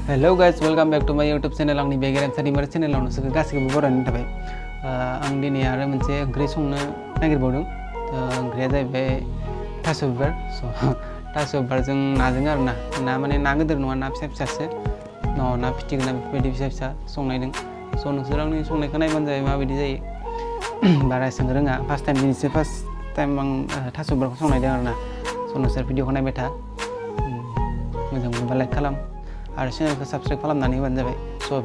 Hello guys, welcome back to my YouTube channel. आंनि बे गेरेम सारिमार चेनेलाव नोंसोरखौ गासैखौबो बरायनाय थाबाय। आं दिनै आरो मोनसे ओंख्रि संनो नागिरबावदों। ओंख्रिया जाहैबाय थास' बिबार। थास' बिबारजों नाजों आरो ना माने ना गिदिर नङा, ना फिसा फिसासो। ना फिथिख्रि ना बेफोरबायदि फिसा फिसा संनायदों। नोंसोर आंनि संनायखौ नायबानो जाबाय माबायदि जायो। बारा एसेबां रोङा, फार्स्ट टाइम आं थास' बिबारखौ संनायदों आरो ना। नोंसोर भिडिअखौ नायबाय था। मोजां मोनबा लाइक खालाम आरो चेनेलखौ साबस्क्राइब खालामनानै होबानो जाबाय।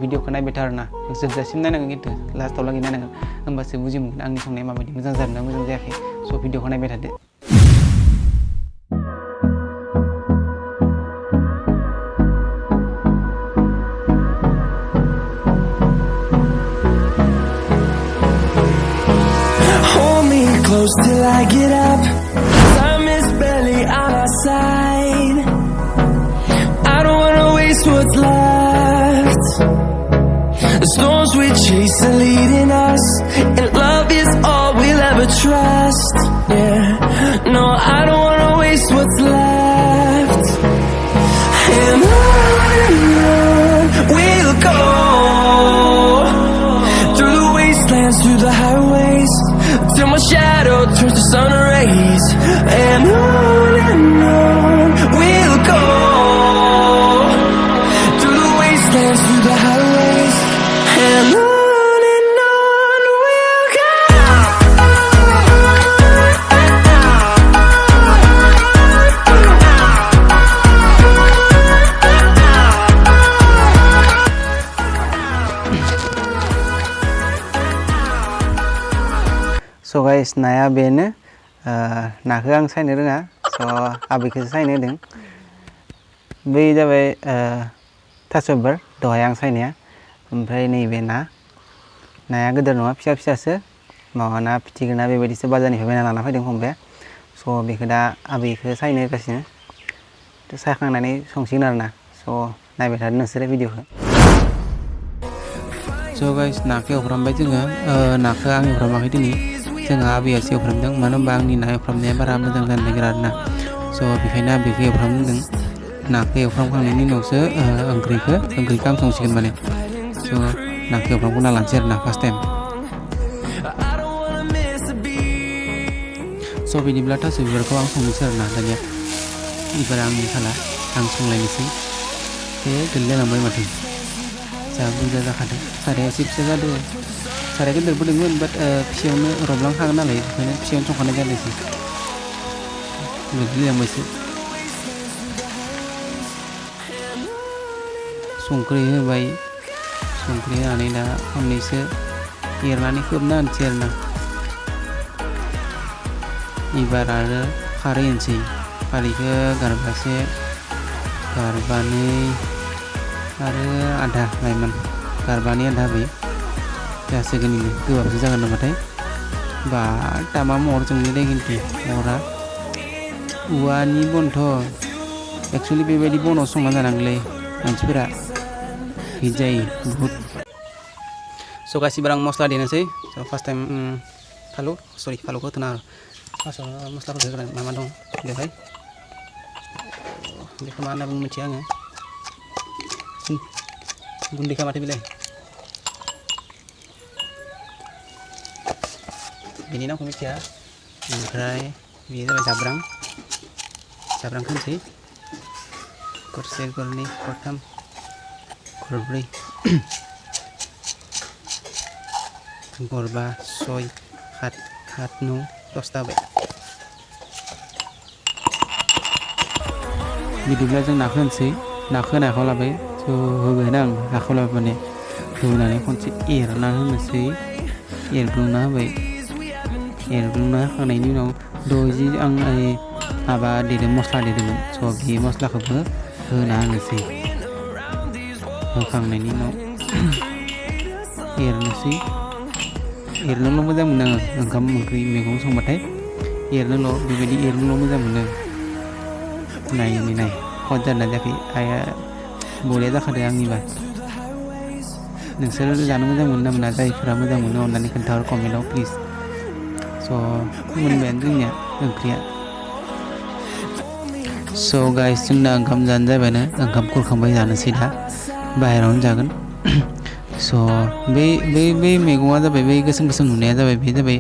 भिडिअखौ नायबाय था आरो ना, जोबजासिम नायनांगोन, खिन्थु लास्टआव लागै नायनांगोन, होमबासो बुजि मोनगोन आंनि संनाया माबायदि मोजां जादोंना मोजां जायाखै। भिडिअखौ नायबाय थादो। Hold me close till I get up. Time is barely on our side. I don't wanna waste what's left. The storms we chase are leading us, and love is all we'll ever trust. Yeah, no, I don't wanna waste what's left. And on we'll go, through the wastelands, through the highways, till my shadow turns to sun rays. And on we'll go, through the wastelands, through the highways. And on we'll go. Guys, नाया बेनो, नाखौ आं सायनो रोङा, आबैखौसो सायनो होदों। बे जाबाय थास' बिबार, दहाय आं सायनाया। ओमफ्राय नैबे नाया गिदिर नङा, फिसा फिसासो, ना फिथिख्रि ना बेबायदिसो बाजारनिफ्राय बायना लाना फैदों फंबाया। बेखौ दा आबैखौ सायनो होगासिनो, सायखांनानै संसिगोन आरो ना। नायबाय थादो नोंसोरो भिडिअखौ। गाइस, नाखौ एवफ्रामबाय जोङो। नाखौ आं एवफ्रामाखै दिनै, जोंहा आबैयासो एवफ्रामदों। मानो होनबा आंनि ना एवफ्रामनाया बारा मोजां जानो नागिरा आरो ना। बेखायनो आबैखौ एवफ्रामदों। नाखौ एवफ्रामखांनायनि उनावसो ओंख्रिखौ आं संसिगोन माने। नाखौ एवफ्रामग्रोना लानोसै आरो ना फार्स्ट टाइम। बिदिब्ला थास' बिबारखौ आं संनोसै आरो ना दानिया। एबार आंनि फाला, आं संलायनोसै। गोलैलायलांबाय माथो, जा बुरजा जाखादों। साराया एसे फिसा जादों, साराया गिदिरबो दंमोन, बाट फिसायावनो रबलांखागोन नालाय, बेखायनो फिसायावनो संखानाय जादोंसै। गोलैलांबायसो। संख्रि होबाय, संख्रि होनानै दा खननैसो एरनानै खोबना होनोसै आरो ना। एबार आरो खारै होनोसै। खारैखौ गारबासे, गारबानै आरो आधा लाइमोन, गारबानै आधा होबाय। जासिगोन इनो, गोबाबसो जागोन नामाथाय। तामा महर जोंनो दे, खिन्थु महरा औवानि बनथ'। एक्सुवेलि बेबायदि बनाव संना जानांगौलै मानसिफोरा, हिट जायो बुहुद। गासिबो आं मस्ला देनोसै। फार्स्ट टाइम फालुखौ होथ'ना आरो फार्स्टआव मस्लाफोरखौ होग्रा मा दं बेवहाय, बेखौ मा होनना बुङो मिथिया आङो। गुन्दै खालामाथो बेलाय, बेनि नामखौ मिथिया। ओमफ्राय बेयो जाबाय जाब्रां होनोसै। गरसे, गरनै, गरथाम, गरब्रै, गरबा, 6, 7, 9, 10 होबाय। बिदिब्ला जों नाखौ होनोसै। नाखौ होनायखौ लाबाय, होबायना आं नाखौ लाबाय माने होनानै खनसे एरना होनोसै। एरग्लुंना होबाय। एरग्लुंना होखांनायनि उनाव द'जि आं माबा देदों, मस्ला देदोंमोन। बे मस्लाखौबो होना होनोसै। होखांनायनि उनाव एरनोसै। एरनोल' मोजां मोनो आङो ओंखाम ओंख्रि मैगं संबाथाय। बेबायदि एरनोल' मोजां मोनो। नाय खद जादोंना जायाखै? आइया बरिया जाखादों आंनिबा। नोंसोर जानो मोजां मोनो ना मोना? जायफोरा मोजां मोनो अननानै खोन्थाहर कमेन्टआव प्लिज। मोनबायानो जोंनिया ओंख्रिया। गाइस, जोंना ओंखाम जानो जाबायानो, ओंखाम खुरखांबाय, जानोसै दा। बाहेरावनो जागोन स' बे मैगङा जाबाय बै गोसोम नुनाया जाबाय बे जाबाय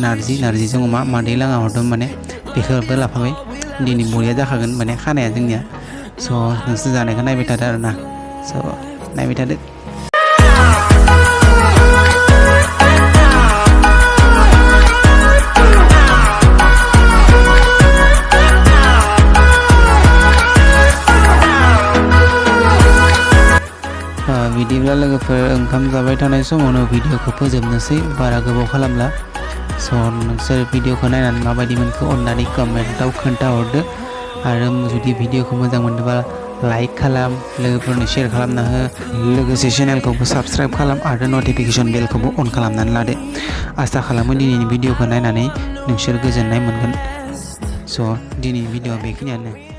नारजिजों अमा मादै लाङा हरदों माने बेखौबो लाफाबाय दिनै बरिया जाखागोन माने खानाया जोंनिया स' नोंसोर जानायखौ नायबाय थादो आरोना स' नायबाय थादो बिदिब्ला लोगोफोर ओंखाम जाबाय थानाय समावनो भिडिअखौ फोजोबनोसै बारा गोबाव खालामला स' नोंसोर भिडिअखौ नायनानै माबायदि मोनखो अननानै कमेन्टआव खोन्थाहरदो आरो जुदि भिडिअखौ मोजां मोनदोंबा लाइक खालाम लोगोफोरनो शेयार खालामना हो लोगोसे चेनेलखौबो साबस्क्राइब खालाम आरो नटिफिकेसन बेलखौबो अन खालामनानै लादो आसा खालामो दिनैनि भिडिअखौ नायनानै नोंसोर गोजोननाय मोनगोन स' दिनैनि भिडिअआ बेखिनियानो